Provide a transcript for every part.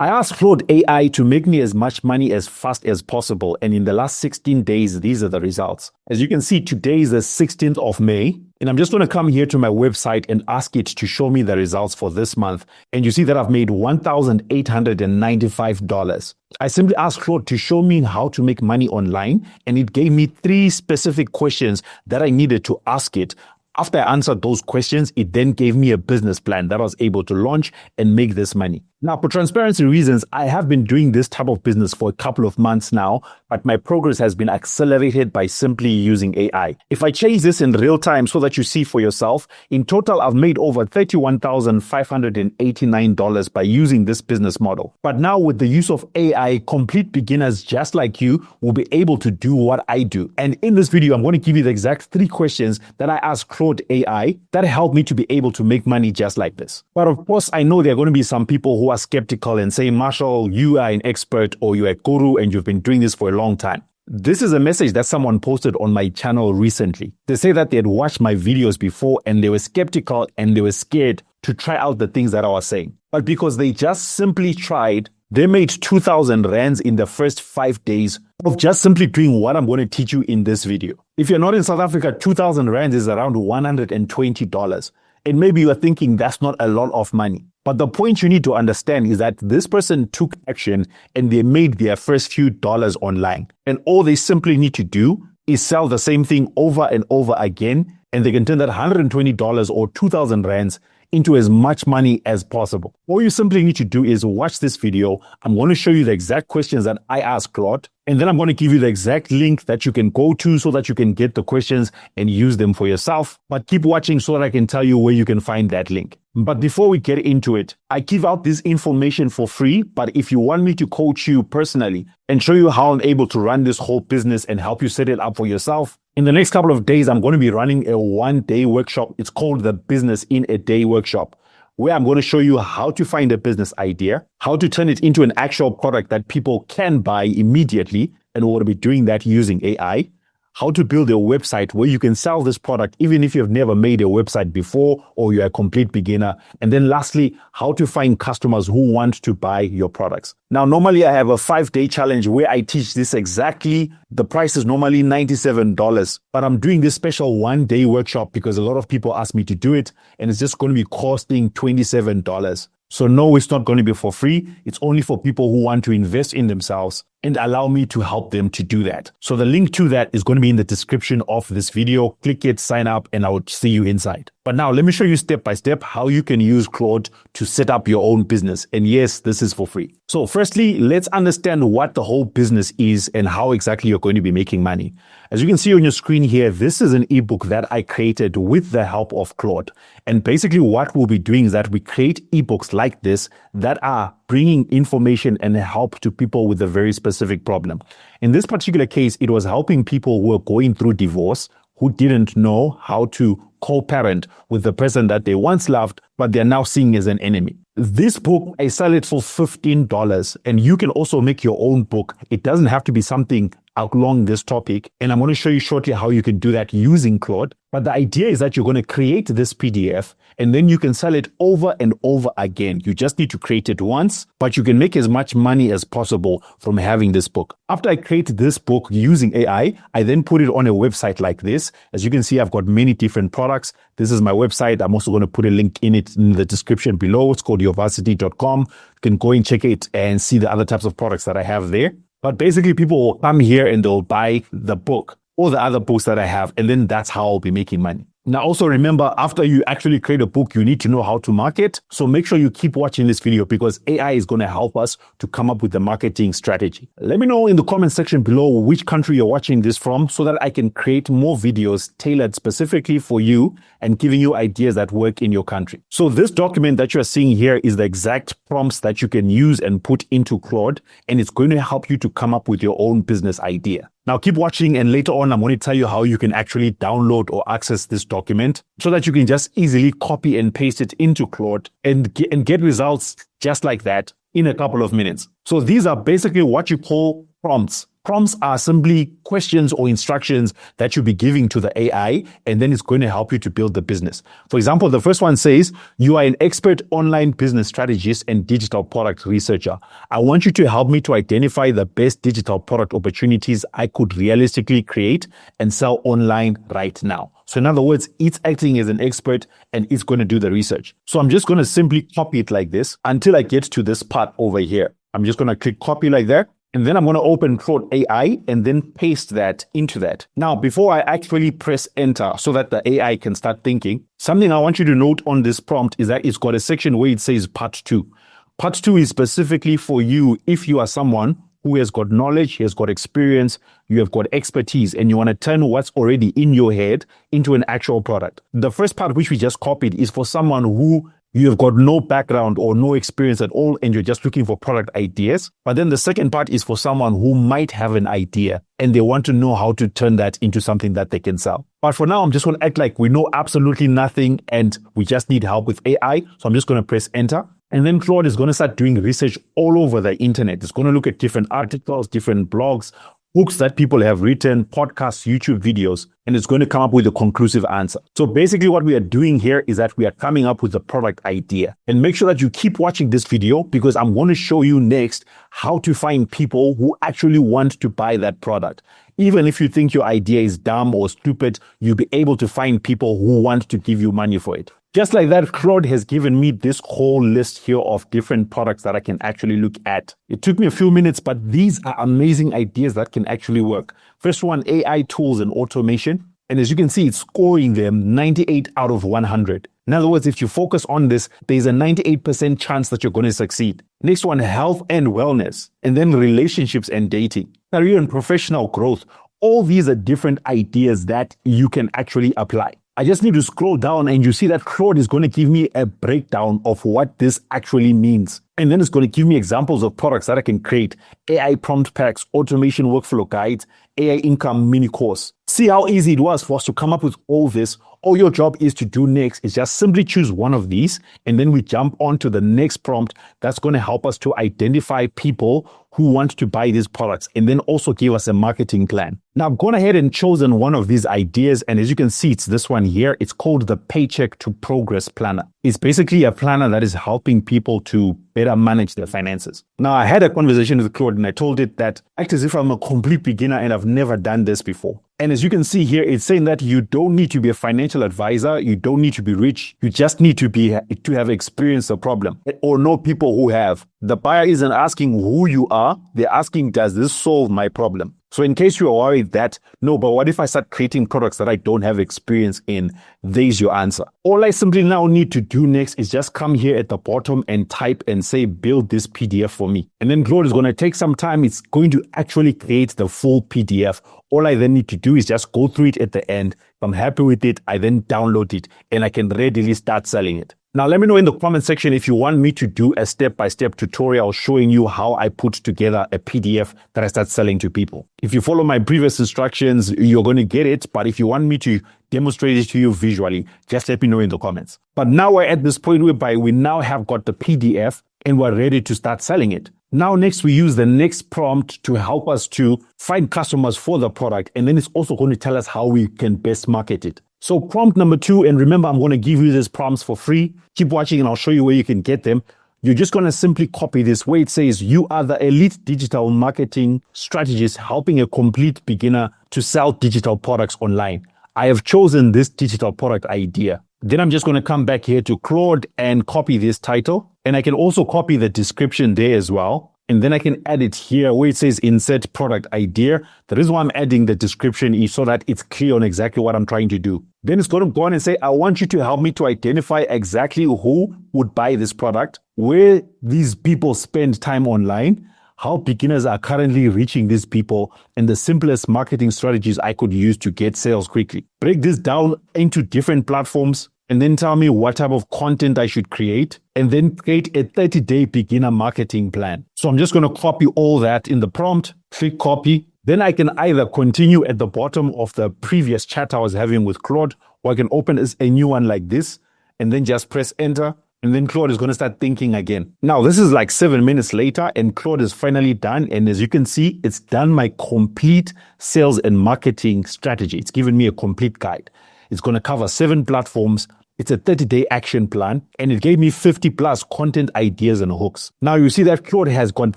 I asked Claude AI to make me as much money as fast as possible, and in the last 16 days, these are the results. As you can see, today is the 16th of May, and I'm just going to come here to my website and ask it to show me the results for this month. And you see that I've made $1,895. I simply asked Claude to show me how to make money online, and it gave me 3 specific questions that I needed to ask it. After I answered those questions, it then gave me a business plan that I was able to launch and make this money. Now, for transparency reasons, I have been doing this type of business for a couple of months now, but my progress has been accelerated by simply using AI. If I change this in real time so that you see for yourself, in total, I've made over $31,589 by using this business model. But now with the use of AI, complete beginners just like you will be able to do what I do. And in this video, I'm going to give you the exact 3 questions that I asked Claude AI that helped me to be able to make money just like this. But of course, I know there are going to be some people who are skeptical and say, Marshall, you are an expert or you're a guru and you've been doing this for a long time. This is a message that someone posted on my channel recently. They say that they had watched my videos before and they were skeptical and they were scared to try out the things that I was saying. But because they just simply tried, they made 2,000 rands in the first 5 days of just simply doing what I'm going to teach you in this video. If you're not in South Africa, 2,000 rands is around $120. And maybe you are thinking that's not a lot of money. But the point you need to understand is that this person took action and they made their first few dollars online. And all they simply need to do is sell the same thing over and over again. And they can turn that $120 or 2,000 rands into as much money as possible. All you simply need to do is watch this video. I'm going to show you the exact questions that I asked Claude, and then I'm going to give you the exact link that you can go to so that you can get the questions and use them for yourself. But keep watching so that I can tell you where you can find that link. But before we get into it, I give out this information for free, but if you want me to coach you personally and show you how I'm able to run this whole business and help you set it up for yourself, in the next couple of days, I'm going to be running a 1-day workshop. It's called the Business in a Day workshop, where I'm going to show you how to find a business idea, how to turn it into an actual product that people can buy immediately, and we're going to be doing that using AI, how to build a website where you can sell this product even if you've never made a website before or you're a complete beginner. And then lastly, how to find customers who want to buy your products. Now, normally I have a 5-day challenge where I teach this exactly. The price is normally $97, but I'm doing this special 1-day workshop because a lot of people ask me to do it, and it's just going to be costing $27. So no, it's not going to be for free. It's only for people who want to invest in themselves and allow me to help them to do that. So the link to that is going to be in the description of this video. Click it, sign up, and I will see you inside. But now let me show you step by step how you can use Claude to set up your own business. And yes, this is for free. So firstly, let's understand what the whole business is and how exactly you're going to be making money. As you can see on your screen here, this is an ebook that I created with the help of Claude. And basically what we'll be doing is that we create ebooks like this that are bringing information and help to people with a very specific problem. In this particular case, it was helping people who were going through divorce, who didn't know how to co-parent with the person that they once loved, but they're now seeing as an enemy. This book, I sell it for $15, and you can also make your own book. It doesn't have to be something along this topic, and I'm going to show you shortly how you can do that using Claude. But the idea is that you're going to create this PDF and then you can sell it over and over again. You just need to create it once, but you can make as much money as possible from having this book. After I create this book using AI, I then put it on a website like this. As you can see, I've got many different products. This is my website. I'm also going to put a link in it in the description below. It's called yourvarsity.com. You can go and check it and see the other types of products that I have there. But basically, people will come here and they'll buy the book or the other books that I have, and then that's how I'll be making money. Now, also remember, after you actually create a book, you need to know how to market. So make sure you keep watching this video because AI is going to help us to come up with the marketing strategy. Let me know in the comment section below which country you're watching this from so that I can create more videos tailored specifically for you and giving you ideas that work in your country. So this document that you're seeing here is the exact prompts that you can use and put into Claude, and it's going to help you to come up with your own business idea. Now keep watching, and later on I'm going to tell you how you can actually download or access this document so that you can just easily copy and paste it into Claude and get results just like that in a couple of minutes. So these are basically what you call prompts. Prompts are simply questions or instructions that you'll be giving to the AI, and then it's going to help you to build the business. For example, the first one says, you are an expert online business strategist and digital product researcher. I want you to help me to identify the best digital product opportunities I could realistically create and sell online right now. So in other words, it's acting as an expert and it's going to do the research. So I'm just going to simply copy it like this until I get to this part over here. I'm just going to click copy like that. And then I'm going to open Claude AI and then paste that into that. Now, before I actually press enter so that the AI can start thinking, something I want you to note on this prompt is that it's got a section where it says part 2. Part 2 is specifically for you if you are someone who has got knowledge, he has got experience, you have got expertise, and you want to turn what's already in your head into an actual product. The first part, which we just copied, is for someone who you have got no background or no experience at all, and you're just looking for product ideas. But then the second part is for someone who might have an idea and they want to know how to turn that into something that they can sell. But for now, I'm just going to act like we know absolutely nothing and we just need help with AI. So I'm just going to press enter. And then Claude is going to start doing research all over the internet. It's going to look at different articles, different blogs, books that people have written, podcasts, YouTube videos, and it's going to come up with a conclusive answer. So basically what we are doing here is that we are coming up with a product idea. And make sure that you keep watching this video because I'm going to show you next how to find people who actually want to buy that product. Even if you think your idea is dumb or stupid, you'll be able to find people who want to give you money for it. Just like that, Claude has given me this whole list here of different products that I can actually look at. It took me a few minutes, but these are amazing ideas that can actually work. First one, AI tools and automation. And as you can see, it's scoring them 98 out of 100. In other words, if you focus on this, there's a 98% chance that you're going to succeed. Next one, health and wellness. And then relationships and dating. Career and professional growth. All these are different ideas that you can actually apply. I just need to scroll down and you see that Claude is going to give me a breakdown of what this actually means. And then it's going to give me examples of products that I can create. AI prompt packs, automation workflow guides, AI income mini course. See how easy it was for us to come up with all this. All your job is to do next is just simply choose one of these. And then we jump on to the next prompt that's going to help us to identify people who want to buy these products and then also give us a marketing plan. Now I've gone ahead and chosen one of these ideas. And as you can see, it's this one here. It's called the Paycheck to Progress Planner. It's basically a planner that is helping people to better manage their finances. Now, I had a conversation with Claude and I told it that act as if I'm a complete beginner and I've never done this before. And as you can see here, it's saying that you don't need to be a financial advisor. You don't need to be rich. You just need to have experienced a problem or know people who have. The buyer isn't asking who you are. They're asking, does this solve my problem? So in case you are worried that, no, but what if I start creating products that I don't have experience in? There's your answer. All I simply now need to do next is just come here at the bottom and type and say, build this PDF for me. And then Claude is going to take some time. It's going to actually create the full PDF. All I then need to do is just go through it at the end. If I'm happy with it, I then download it and I can readily start selling it. Now, let me know in the comment section if you want me to do a step-by-step tutorial showing you how I put together a PDF that I start selling to people. If you follow my previous instructions, you're going to get it. But if you want me to demonstrate it to you visually, just let me know in the comments. But now we're at this point whereby we now have got the PDF and we're ready to start selling it. Now, next, we use the next prompt to help us to find customers for the product. And then it's also going to tell us how we can best market it. So prompt number 2, and remember, I'm going to give you these prompts for free. Keep watching and I'll show you where you can get them. You're just going to simply copy this where it says you are the elite digital marketing strategist helping a complete beginner to sell digital products online. I have chosen this digital product idea. Then I'm just going to come back here to Claude and copy this title. And I can also copy the description there as well. And then I can add it here where it says insert product idea. The reason why I'm adding the description is so that it's clear on exactly what I'm trying to do. Then it's going to go on and say, I want you to help me to identify exactly who would buy this product, where these people spend time online, how beginners are currently reaching these people, and the simplest marketing strategies I could use to get sales quickly. Break this down into different platforms, and then tell me what type of content I should create, and then create a 30-day beginner marketing plan. So I'm just going to copy all that in the prompt, click copy. Then I can either continue at the bottom of the previous chat I was having with Claude, or I can open a new one like this, and then just press enter. And then Claude is going to start thinking again. Now, this is like 7 minutes later, and Claude is finally done. And as you can see, it's done my complete sales and marketing strategy. It's given me a complete guide. It's going to cover 7 platforms. It's a 30-day action plan, and it gave me 50 plus content ideas and hooks. Now you see that Claude has got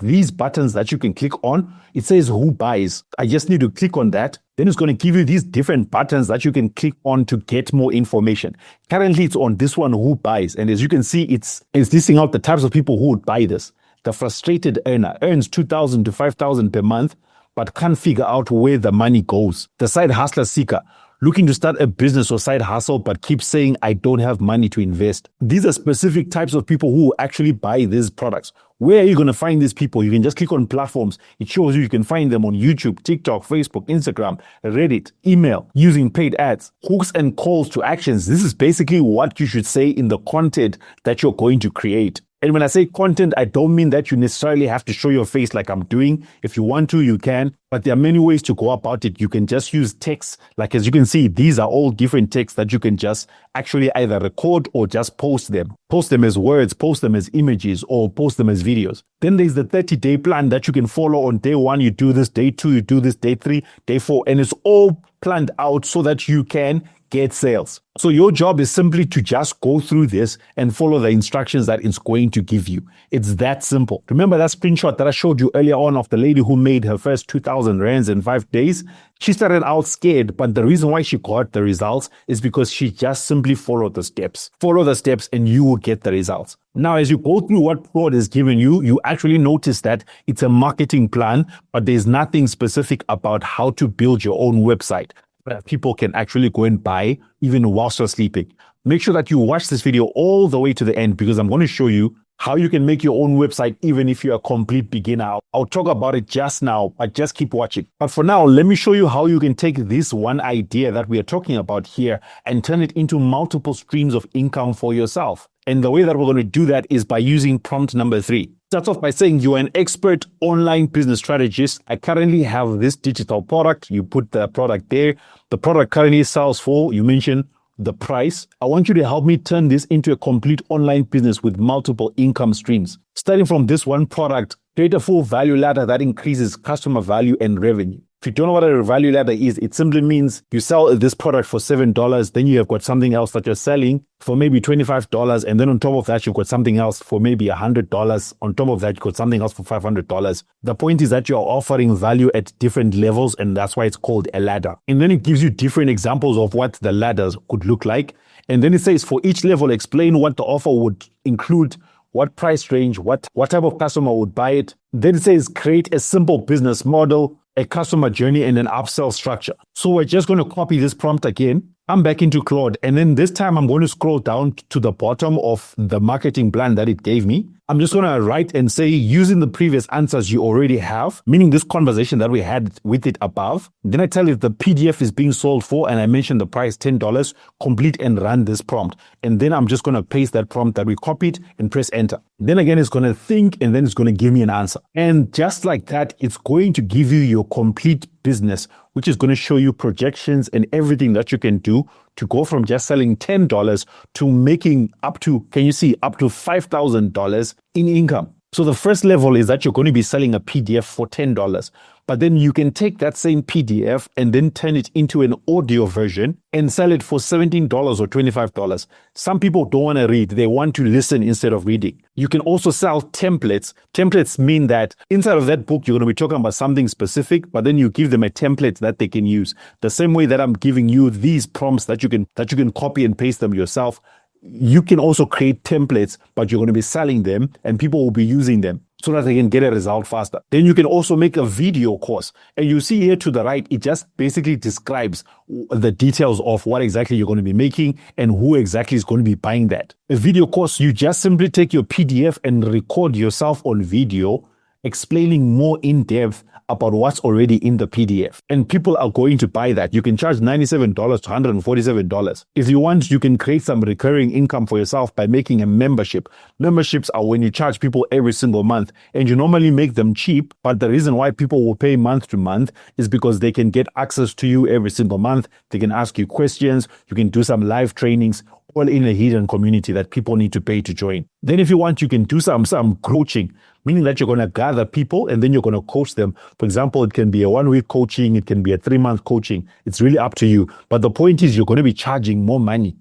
these buttons that you can click on. It says who buys. I just need to click on that. Then it's going to give you these different buttons that you can click on to get more information. Currently it's on this one, who buys. And as you can see, it's listing out the types of people who would buy this. The frustrated earner earns 2,000 to 5,000 per month, but can't figure out where the money goes. The side hustler seeker, looking to start a business or side hustle, but keep saying, I don't have money to invest. These are specific types of people who actually buy these products. Where are you going to find these people? You can just click on platforms. It shows you can find them on YouTube, TikTok, Facebook, Instagram, Reddit, email, using paid ads, hooks and calls to actions. This is basically what you should say in the content that you're going to create. And when I say content, I don't mean that you necessarily have to show your face like I'm doing. If you want to, you can. But there are many ways to go about it. You can just use text. Like as you can see, these are all different texts that you can just actually either record or just post them. Post them as words, post them as images, or post them as videos. Then there's the 30-day plan that you can follow. On day 1, you do this. Day 2, you do this. Day 3, day 4. And it's all planned out so that you can get sales. So your job is simply to just go through this and follow the instructions that it's going to give you. It's that simple. Remember that screenshot that I showed you earlier on of the lady who made her first 2,000 rands in 5 days? She started out scared, but the reason why she got the results is because she just simply followed the steps. Follow the steps and you will get the results. Now, as you go through what Claude has given you, you actually notice that it's a marketing plan, but there's nothing specific about how to build your own website that people can actually go and buy even whilst you're sleeping. Make sure that you watch this video all the way to the end, because I'm going to show you how you can make your own website even if you're a complete beginner. I'll talk about it just now, but just keep watching. But for now, let me show you how you can take this one idea that we are talking about here and turn it into multiple streams of income for yourself. And the way that we're going to do that is by using prompt number 3. Starts off by saying you're an expert online business strategist. I currently have this digital product. You put the product there. The product currently sells for, you mentioned the price. I want you to help me turn this into a complete online business with multiple income streams. Starting from this one product, create a full value ladder that increases customer value and revenue. If you don't know what a value ladder is, it simply means you sell this product for $7, then you have got something else that you're selling for maybe $25, and then on top of that, you've got something else for maybe $100. On top of that, you've got something else for $500. The point is that you're offering value at different levels, and that's why it's called a ladder. And then it gives you different examples of what the ladders could look like. And then it says for each level, explain what the offer would include, what price range, what type of customer would buy it. Then it says create a simple business model, a customer journey, and an upsell structure. So we're just going to copy this prompt again. I'm back into Claude, and then this time I'm going to scroll down to the bottom of the marketing plan that it gave me. I'm just going to write and say, using the previous answers you already have, meaning this conversation that we had with it above. Then I tell it the PDF is being sold for, and I mentioned the price $10, complete and run this prompt. And then I'm just going to paste that prompt that we copied and press enter. Then again, it's going to think, and then it's going to give me an answer. And just like that, it's going to give you your complete business, which is going to show you projections and everything that you can do to go from just selling $10 to making up to, can you see, up to $5,000 in income. So the first level is that you're going to be selling a PDF for $10. But then you can take that same PDF and then turn it into an audio version and sell it for $17 or $25. Some people don't want to read. They want to listen instead of reading. You can also sell templates. Templates mean that inside of that book, you're going to be talking about something specific, but then you give them a template that they can use. The same way that I'm giving you these prompts that you can copy and paste them yourself. You can also create templates, but you're going to be selling them and people will be using them so that they can get a result faster. Then you can also make a video course. And you see here to the right, it just basically describes the details of what exactly you're going to be making and who exactly is going to be buying that. A video course, you just simply take your PDF and record yourself on video, explaining more in depth about what's already in the PDF. And people are going to buy that. You can charge $97 to $147. If you want, you can create some recurring income for yourself by making a membership. Memberships are when you charge people every single month, and you normally make them cheap. But the reason why people will pay month to month is because they can get access to you every single month. They can ask you questions. You can do some live trainings. all in a hidden community that people need to pay to join. Then if you want, you can do some coaching, meaning that you're going to gather people and then you're going to coach them. For example, it can be a 1-week coaching, it can be a 3-month coaching. It's really up to you. But the point is you're going to be charging more money.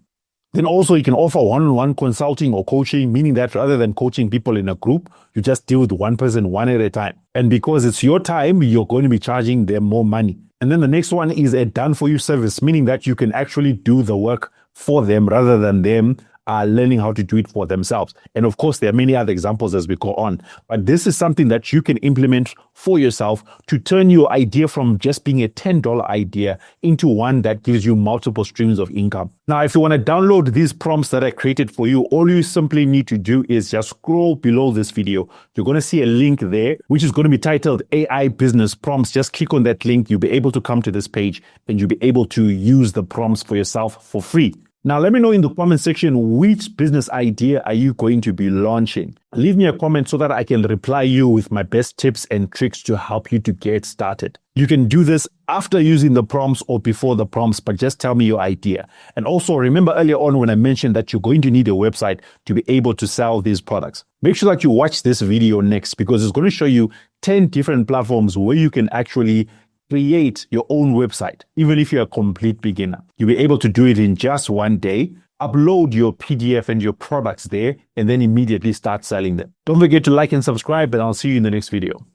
Then also you can offer one-on-one consulting or coaching, meaning that rather than coaching people in a group, you just deal with one person one at a time. And because it's your time, you're going to be charging them more money. And then the next one is a done-for-you service, meaning that you can actually do the work for them rather than them learning how to do it for themselves. And of course, there are many other examples as we go on. But this is something that you can implement for yourself to turn your idea from just being a $10 idea into one that gives you multiple streams of income. Now, if you want to download these prompts that I created for you, all you simply need to do is just scroll below this video. You're going to see a link there, which is going to be titled AI Business Prompts. Just click on that link. You'll be able to come to this page and you'll be able to use the prompts for yourself for free. Now, let me know in the comment section, which business idea are you going to be launching? Leave me a comment so that I can reply you with my best tips and tricks to help you to get started. You can do this after using the prompts or before the prompts, but just tell me your idea. And also remember earlier on when I mentioned that you're going to need a website to be able to sell these products. Make sure that you watch this video next because it's going to show you 10 different platforms where you can actually create your own website. Even if you're a complete beginner, you'll be able to do it in just one day. Upload your PDF and your products there and then immediately start selling them. Don't forget to like and subscribe, and I'll see you in the next video.